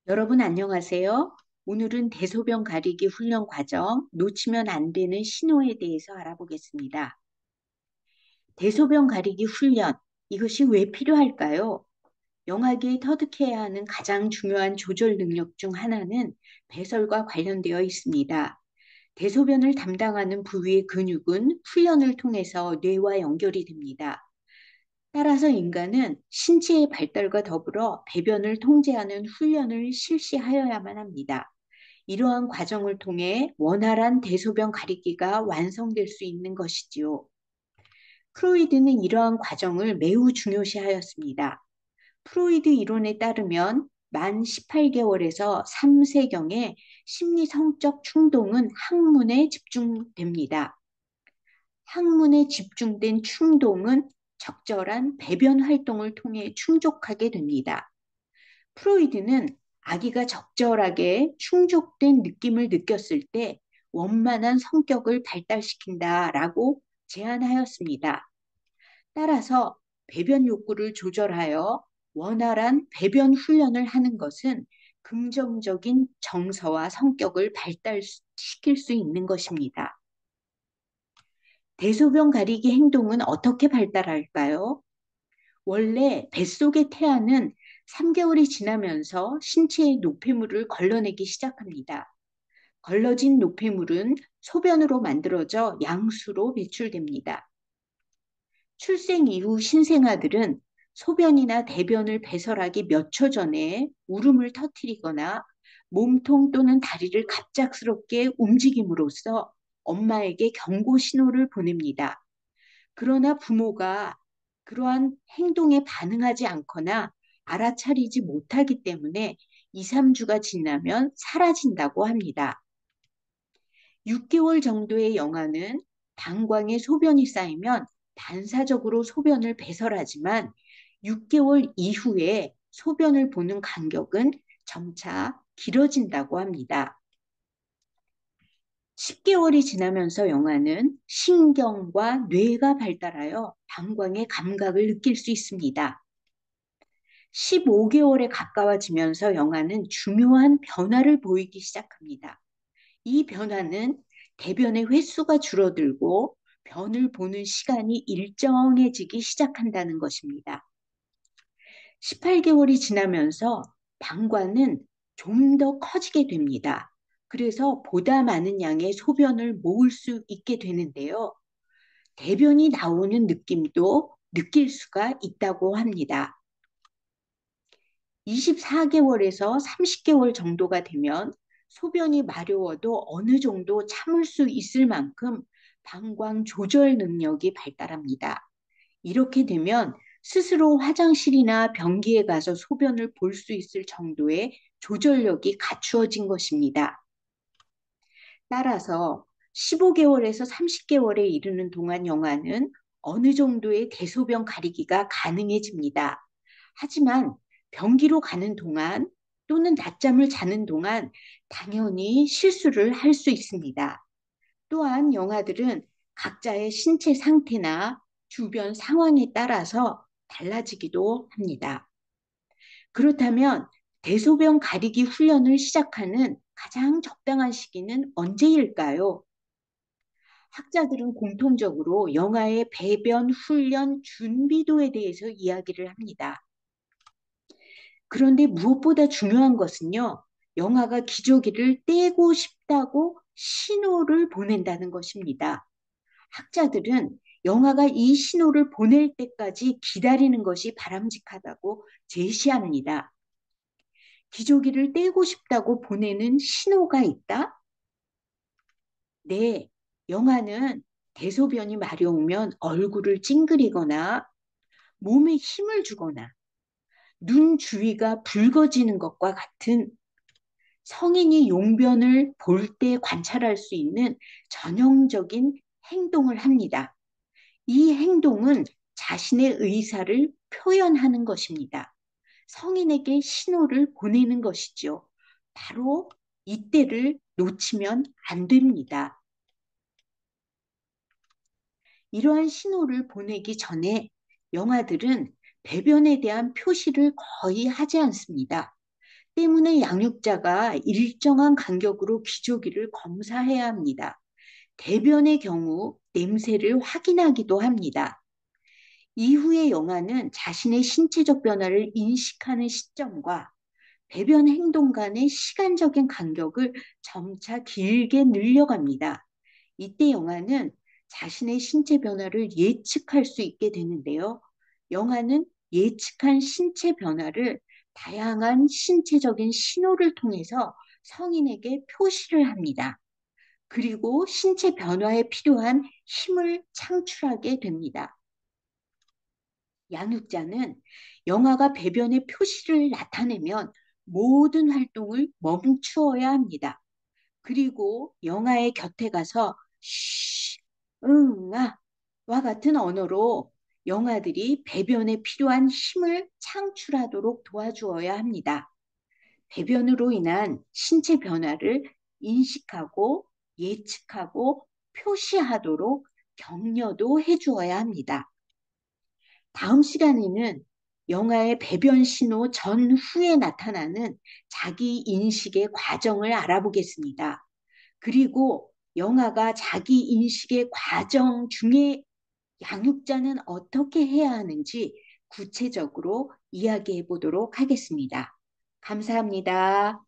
여러분 안녕하세요. 오늘은 대소변 가리기 훈련 과정 놓치면 안 되는 신호에 대해서 알아보겠습니다. 대소변 가리기 훈련, 이것이 왜 필요할까요? 영아기에 터득해야 하는 가장 중요한 조절 능력 중 하나는 배설과 관련되어 있습니다. 대소변을 담당하는 부위의 근육은 훈련을 통해서 뇌와 연결이 됩니다. 따라서 인간은 신체의 발달과 더불어 배변을 통제하는 훈련을 실시하여야만 합니다. 이러한 과정을 통해 원활한 대소변 가리기가 완성될 수 있는 것이지요. 프로이드는 이러한 과정을 매우 중요시하였습니다. 프로이드 이론에 따르면 만 18개월에서 3세경에 심리 성적 충동은 학문에 집중됩니다. 학문에 집중된 충동은 적절한 배변 활동을 통해 충족하게 됩니다. 프로이드는 아기가 적절하게 충족된 느낌을 느꼈을 때 원만한 성격을 발달시킨다라고 제안하였습니다. 따라서 배변 욕구를 조절하여 원활한 배변 훈련을 하는 것은 긍정적인 정서와 성격을 발달시킬 수 있는 것입니다. 대소변 가리기 행동은 어떻게 발달할까요? 원래 뱃속의 태아는 3개월이 지나면서 신체의 노폐물을 걸러내기 시작합니다. 걸러진 노폐물은 소변으로 만들어져 양수로 배출됩니다. 출생 이후 신생아들은 소변이나 대변을 배설하기 몇 초 전에 울음을 터뜨리거나 몸통 또는 다리를 갑작스럽게 움직임으로써 엄마에게 경고 신호를 보냅니다. 그러나 부모가 그러한 행동에 반응하지 않거나 알아차리지 못하기 때문에 2, 3주가 지나면 사라진다고 합니다. 6개월 정도의 영아는 방광에 소변이 쌓이면 반사적으로 소변을 배설하지만 6개월 이후에 소변을 보는 간격은 점차 길어진다고 합니다. 10개월이 지나면서 영아는 신경과 뇌가 발달하여 방광의 감각을 느낄 수 있습니다. 15개월에 가까워지면서 영아는 중요한 변화를 보이기 시작합니다. 이 변화는 대변의 횟수가 줄어들고 변을 보는 시간이 일정해지기 시작한다는 것입니다. 18개월이 지나면서 방광은 좀 더 커지게 됩니다. 그래서 보다 많은 양의 소변을 모을 수 있게 되는데요. 대변이 나오는 느낌도 느낄 수가 있다고 합니다. 24개월에서 30개월 정도가 되면 소변이 마려워도 어느 정도 참을 수 있을 만큼 방광 조절 능력이 발달합니다. 이렇게 되면 스스로 화장실이나 변기에 가서 소변을 볼 수 있을 정도의 조절력이 갖추어진 것입니다. 따라서 15개월에서 30개월에 이르는 동안 영아는 어느 정도의 대소변 가리기가 가능해집니다. 하지만 변기로 가는 동안 또는 낮잠을 자는 동안 당연히 실수를 할 수 있습니다. 또한 영아들은 각자의 신체 상태나 주변 상황에 따라서 달라지기도 합니다. 그렇다면 대소변 가리기 훈련을 시작하는 가장 적당한 시기는 언제일까요? 학자들은 공통적으로 영아의 배변 훈련 준비도에 대해서 이야기를 합니다. 그런데 무엇보다 중요한 것은요, 영아가 기저귀를 떼고 싶다고 신호를 보낸다는 것입니다. 학자들은 영아가 이 신호를 보낼 때까지 기다리는 것이 바람직하다고 제시합니다. 기저귀를 떼고 싶다고 보내는 신호가 있다? 네, 영아는 대소변이 마려우면 얼굴을 찡그리거나 몸에 힘을 주거나 눈 주위가 붉어지는 것과 같은 성인이 용변을 볼 때 관찰할 수 있는 전형적인 행동을 합니다. 이 행동은 자신의 의사를 표현하는 것입니다. 성인에게 신호를 보내는 것이죠. 바로 이때를 놓치면 안 됩니다. 이러한 신호를 보내기 전에 영아들은 배변에 대한 표시를 거의 하지 않습니다. 때문에 양육자가 일정한 간격으로 기저귀를 검사해야 합니다. 대변의 경우 냄새를 확인하기도 합니다. 이후의 영아는 자신의 신체적 변화를 인식하는 시점과 배변 행동 간의 시간적인 간격을 점차 길게 늘려갑니다. 이때 영아는 자신의 신체 변화를 예측할 수 있게 되는데요. 영아는 예측한 신체 변화를 다양한 신체적인 신호를 통해서 성인에게 표시를 합니다. 그리고 신체 변화에 필요한 힘을 창출하게 됩니다. 양육자는 영아가 배변의 표시를 나타내면 모든 활동을 멈추어야 합니다. 그리고 영아의 곁에 가서 쉬, 응, 와 같은 언어로 영아들이 배변에 필요한 힘을 창출하도록 도와주어야 합니다. 배변으로 인한 신체 변화를 인식하고 예측하고 표시하도록 격려도 해주어야 합니다. 다음 시간에는 영아의 배변 신호 전후에 나타나는 자기 인식의 과정을 알아보겠습니다. 그리고 영아가 자기 인식의 과정 중에 양육자는 어떻게 해야 하는지 구체적으로 이야기해 보도록 하겠습니다. 감사합니다.